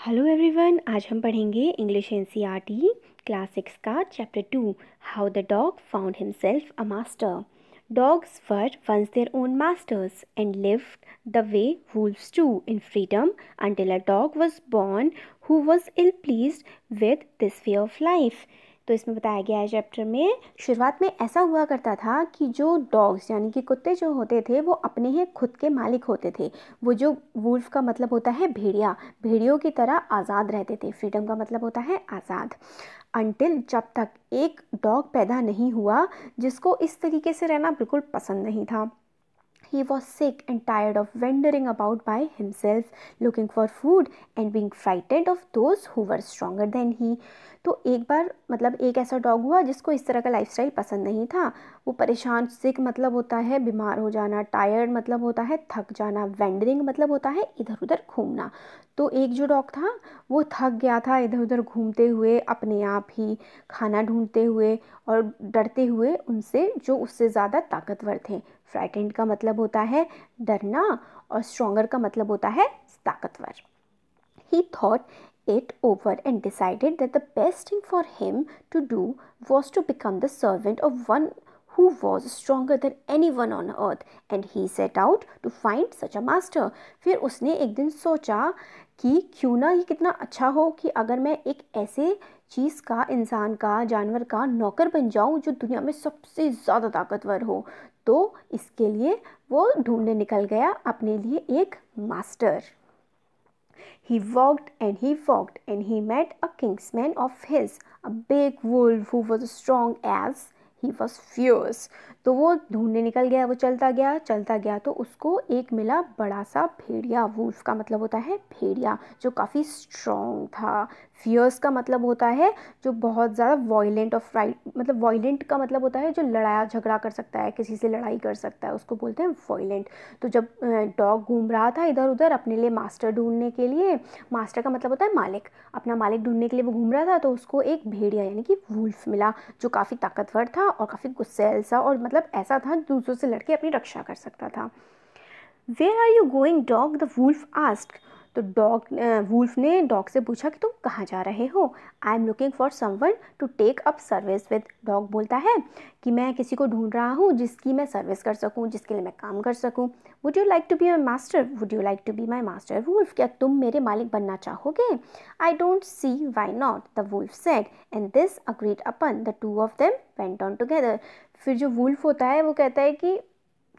Hello everyone, आज हम पढ़ेंगे इंग्लिश एनसीईआरटी क्लास 6 का chapter 2 how the dog found himself a master. Dogs were once their own masters and lived the way wolves do in freedom until a dog was born who was ill pleased with this way of life. तो इसमें बताया गया है chapter में, शुरुआत में ऐसा हुआ करता था कि जो डॉग्स यानी कि कुत्ते जो होते थे वो अपने ही खुद के मालिक होते थे. वो जो वुल्फ का मतलब होता है भेड़िया, भेड़ियों की तरह आज़ाद रहते थे. फ्रीडम का मतलब होता है आज़ाद. अंटिल जब तक एक डॉग पैदा नहीं हुआ जिसको इस तरीके से रहना बिल्कुल पसंद नहीं था. He was sick and tired of wandering about by himself, looking for food and being frightened of those who were stronger than he. तो एक बार मतलब एक ऐसा डॉग हुआ जिसको इस तरह का लाइफस्टाइल पसंद नहीं था. वो परेशान, सिक मतलब होता है बीमार हो जाना, टायर्ड मतलब होता है थक जाना, वैंडरिंग मतलब होता है इधर उधर घूमना. तो एक जो डॉग था वो थक गया था इधर उधर घूमते हुए, अपने आप ही खाना ढूंढते हुए और डरते हुए उनसे जो उससे ज़्यादा ताकतवर थे. फ्राइटेंड का मतलब होता है डरना और स्ट्रॉन्गर का मतलब होता है ताकतवर. He thought it over and decided that the best thing for him to do was to become the servant of one who was stronger than anyone on earth, and he set out to find such a master. फिर उसने एक दिन सोचा कि क्यों ना ये कितना अच्छा हो कि अगर मैं एक ऐसे चीज़ का, इंसान का, जानवर का नौकर बन जाऊं जो दुनिया में सबसे ज़्यादा ताकतवर हो. तो इसके लिए वो ढूंढने निकल गया अपने लिए एक master. He walked and he met a kinsman of his, a big wolf who was strong as he was fierce. तो वो ढूंढने निकल गया, वो चलता गया तो उसको एक मिला बड़ा सा भेड़िया. वुल्फ का मतलब होता है भेड़िया, जो काफ़ी स्ट्रॉन्ग था. फियर्स का मतलब होता है जो बहुत ज़्यादा वॉयलेंट और मतलब वॉयलेंट का मतलब होता है जो लड़ाया झगड़ा कर सकता है, किसी से लड़ाई कर सकता है, उसको बोलते हैं वॉयलेंट. तो जब डॉग घूम रहा था इधर उधर अपने लिए मास्टर ढूंढने के लिए, मास्टर का मतलब होता है मालिक, अपना मालिक ढूंढने के लिए वो घूम रहा था, तो उसको एक भेड़िया यानी कि वुल्फ मिला जो काफ़ी ताकतवर था और काफ़ी गुस्सैल सा और मतलब ऐसा था दूसरों से लड़के अपनी रक्षा कर सकता था. Where are you going, dog? The wolf asked. तो डॉग वुल्फ ने डॉग से पूछा कि तुम कहाँ जा रहे हो. I am looking for someone to take up service with. Dog बोलता है कि मैं किसी को ढूंढ रहा हूँ जिसकी मैं सर्विस कर सकूँ, जिसके लिए मैं काम कर सकूँ. Would you like to be my master? Would you like to be my master wolf? क्या तुम मेरे मालिक बनना चाहोगे? I don't see why not, the wolf said, and this agreed upon. The two of them went on together. फिर जो wolf होता है वो कहता है कि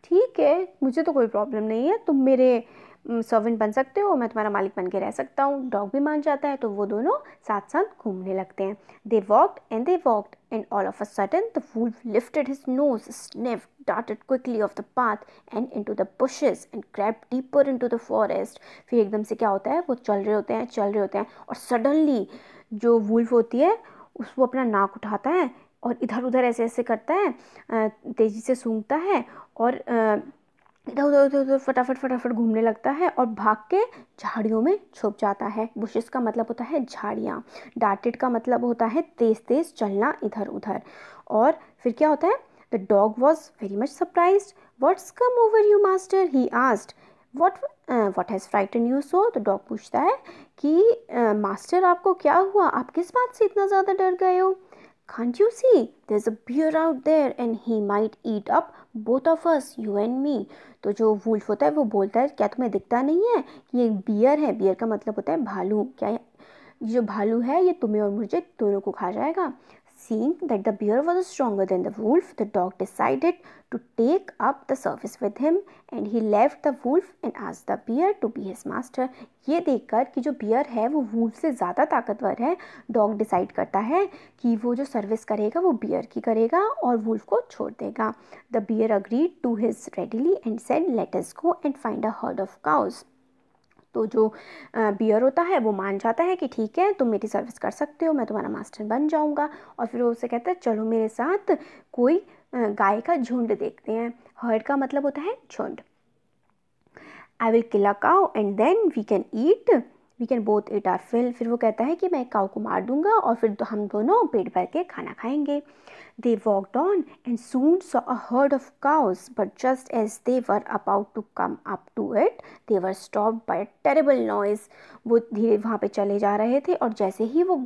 ठीक है, मुझे तो कोई प्रॉब्लम नहीं है, तुम मेरे सर्वेंट बन सकते हो, मैं तुम्हारा मालिक बन के रह सकता हूँ. डॉग भी मान जाता है, तो वो दोनों साथ साथ घूमने लगते हैं. They walked and all of a sudden the wolf lifted his nose, sniffed, darted quickly off the path and into the bushes and crept deeper into the forest. फिर एकदम से क्या होता है, वो चल रहे होते हैं और सडनली जो वुल्फ होती है वो अपना नाक उठाता है और इधर उधर ऐसे ऐसे करता है, तेज़ी से सूंघता है और इधर उधर फटाफट घूमने लगता है और भाग के झाड़ियों में छुप जाता है. बुशेस का मतलब होता है झाड़ियाँ. डार्टेड का मतलब होता है तेज चलना इधर उधर. और फिर क्या होता है, the dog was very much surprised. What's come over you master? He asked. What has frighten you so? तो डॉग पूछता है कि मास्टर आपको क्या हुआ, आप किस बात से इतना ज़्यादा डर गए हो? Can't you see? There's a bear out there and he might eat up both of us, you and me. तो जो वुल्फ होता है वो बोलता है क्या तुम्हें दिखता नहीं है कि ये बियर है? बियर का मतलब होता है भालू. क्या जो भालू है ये तुम्हें और मुझे दोनों को खा जाएगा. Seeing that the bear was stronger than the wolf, the dog decided to take up the service with him, and he left the wolf and asked the bear to be his master. ये देखकर कि जो beer है वो wolf से ज़्यादा ताकतवर है, डॉग डिसाइड करता है कि वो जो सर्विस करेगा वो बियर की करेगा और वुल्फ को छोड़ देगा. The bear agreed to his readily and said, let us go and find a herd of cows. तो जो बियर होता है वो मान जाता है कि ठीक है तुम मेरी सर्विस कर सकते हो, मैं तुम्हारा मास्टर बन जाऊंगा. और फिर वो उसे कहता है चलो मेरे साथ कोई गाय का झुंड देखते हैं. हर्ड का मतलब होता है झुंड. I will kill a cow and then we we can both eat our fill. फिर वो कहता है कि मैं काऊ को मार दूंगा और फिर हम दोनों पेट भर के खाना खाएंगे। They walked on and soon saw a herd of cows, but just as they were about to come up to it, they were stopped by a terrible noise. वो धीरे वहाँ पे चले जा रहे थे और जैसे ही वो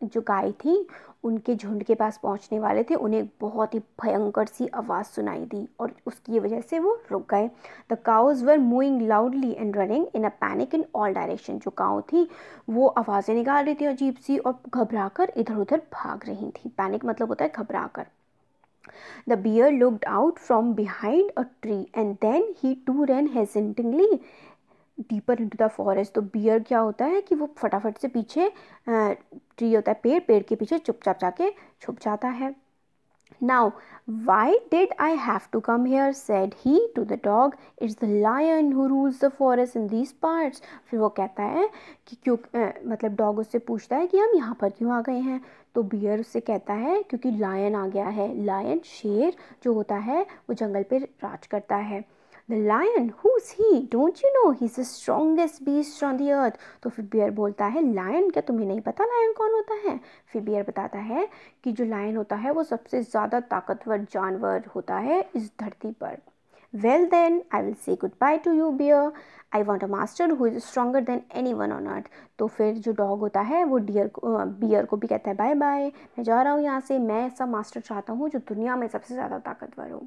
जो गाय थी उनके झुंड के पास पहुँचने वाले थे, उन्हें एक बहुत ही भयंकर सी आवाज़ सुनाई दी और उसकी वजह से वो रुक गए। The cows were moving loudly and running in a panic in all direction. जो काऊ थी वो आवाज़ें निकाल रही थी अजीब सी और घबरा कर इधर उधर भाग रही थी। पैनिक मतलब होता है घबरा कर। The bear looked out from behind a tree and then he too ran hesitatingly deeper into the forest. तो बियर क्या होता है कि वो फटाफट से पीछे ट्री होता है पेड़ के पीछे चुपचाप जाके छुप जाता है। Now, why did I have to come here? Said he to the dog. It's the lion who rules the forest in these parts. फिर वो कहता है कि क्यों मतलब डॉग उससे पूछता है कि हम यहाँ पर क्यों आ गए हैं। तो बियर उससे कहता है क्योंकि लायन आ गया है। लायन शेर जो होता है वो जंगल पे राज करता है। The lion, who's he? Don't you know he's the strongest beast on the earth? तो फिर बियर बोलता है लायन, क्या तुम्हें नहीं पता लायन कौन होता है? फिर बियर बताता है कि जो लायन होता है वो सबसे ज़्यादा ताकतवर जानवर होता है इस धरती पर। Well then, I will say goodbye to you, bear. I want a master who is stronger than anyone on earth. तो फिर जो डॉग होता है वो बियर को भी कहता है बाय बाय, मैं जा रहा हूँ यहाँ से, मैं ऐसा मास्टर चाहता हूँ जो दुनिया में सबसे ज़्यादा ताकतवर हो।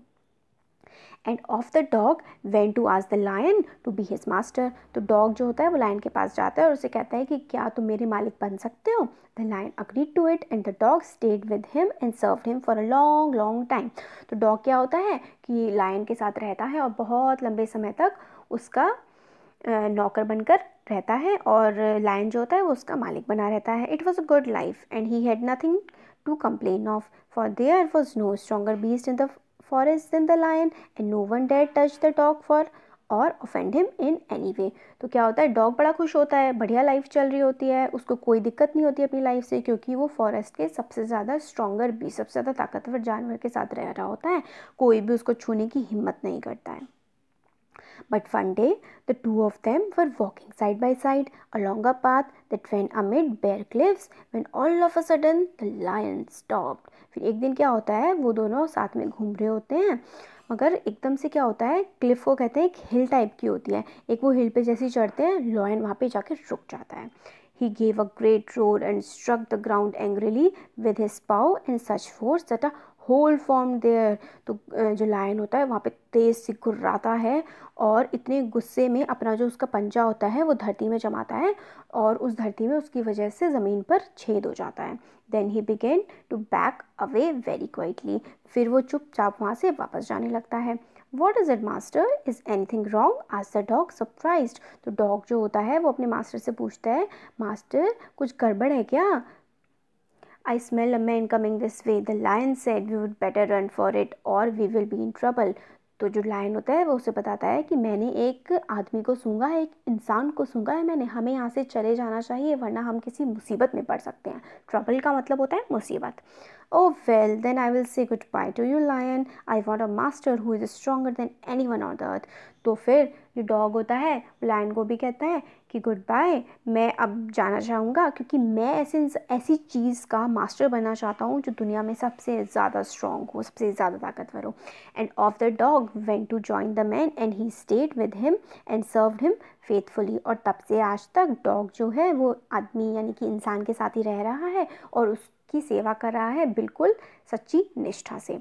And off the dog went to ask the lion to be his master. तो डॉग जो होता है वो लायन के पास जाता है और उसे कहता है कि क्या तुम मेरे मालिक बन सकते हो। The lion agreed to it and the dog stayed with him and served him for a long long time. तो डॉग क्या होता है कि लायन के साथ रहता है और बहुत लंबे समय तक उसका नौकर बनकर रहता है और लायन जो होता है वो उसका मालिक बना रहता है। It was a good life and he had nothing to complain of, for there was no stronger beast in the forest than the lion and no one dared touch the dog for or offend him in any way. तो क्या होता है dog बड़ा खुश होता है, बढ़िया life चल रही होती है, उसको कोई दिक्कत नहीं होती अपनी लाइफ से क्योंकि वो फॉरेस्ट के सबसे ज़्यादा स्ट्रॉन्गर भी सबसे ज़्यादा ताकतवर जानवर के साथ रह रहा होता है, कोई भी उसको छूने की हिम्मत नहीं करता है। But one day, the two of them were walking side by side along a path that went amid bare cliffs when all of a sudden the lion stopped. फिर एक दिन क्या होता है वो दोनों साथ में घूम रहे होते हैं मगर एकदम से क्या होता है क्लिफ को कहते हैं एक हिल टाइप की होती है, एक वो हिल पे जैसे चढ़ते हैं लायन वहाँ पे जाके रुक जाता है। He gave a great roar and struck the ground angrily with his paw in such force that a hole formed there. तो जो लायन होता है वहाँ पे तेज़ से गुर्राता है और इतने गुस्से में अपना जो उसका पंजा होता है वो धरती में जमाता है और उस धरती में उसकी वजह से ज़मीन पर छेद हो जाता है। Then he began to back away very quietly. फिर वो चुपचाप वहाँ से वापस जाने लगता है। What is it, master? Is anything wrong? asked the dog, surprised. तो डॉग जो होता है वो अपने मास्टर से पूछता है मास्टर कुछ गड़बड़ है क्या? I smell a man coming this way. The lion said we would better run for it or we will be in trouble. तो जो लायन होता है वो उसे बताता है कि मैंने एक आदमी को सूंघा है, एक इंसान को सूंघा है मैंने, हमें यहाँ से चले जाना चाहिए वरना हम किसी मुसीबत में पड़ सकते हैं। ट्रबल का मतलब होता है मुसीबत। Oh well, then I will say goodbye to you, lion. I want a master who is stronger than anyone on the earth. तो फिर जो डॉग होता है लायन को भी कहता है कि गुड बाय, मैं अब जाना चाहूँगा क्योंकि मैं ऐसी चीज़ का मास्टर बनना चाहता हूँ जो दुनिया में सबसे ज़्यादा स्ट्रॉन्ग हो, सबसे ज़्यादा ताकतवर हो। And off the dog went to join the man and he stayed with him and served him faithfully. और तब से आज तक डॉग जो है वो आदमी यानी कि इंसान के साथ ही रह रहा है और उसकी सेवा कर रहा है बिल्कुल सच्ची निष्ठा से।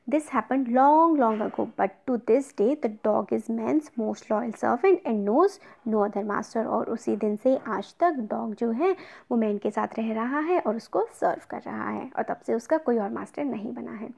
This happened long, long ago, but to this day the dog is man's most loyal servant and knows no other master. और उसी दिन से आज तक डॉग जो है वो मैन के साथ रह रहा है और उसको सर्व कर रहा है और तब से उसका कोई और मास्टर नहीं बना है।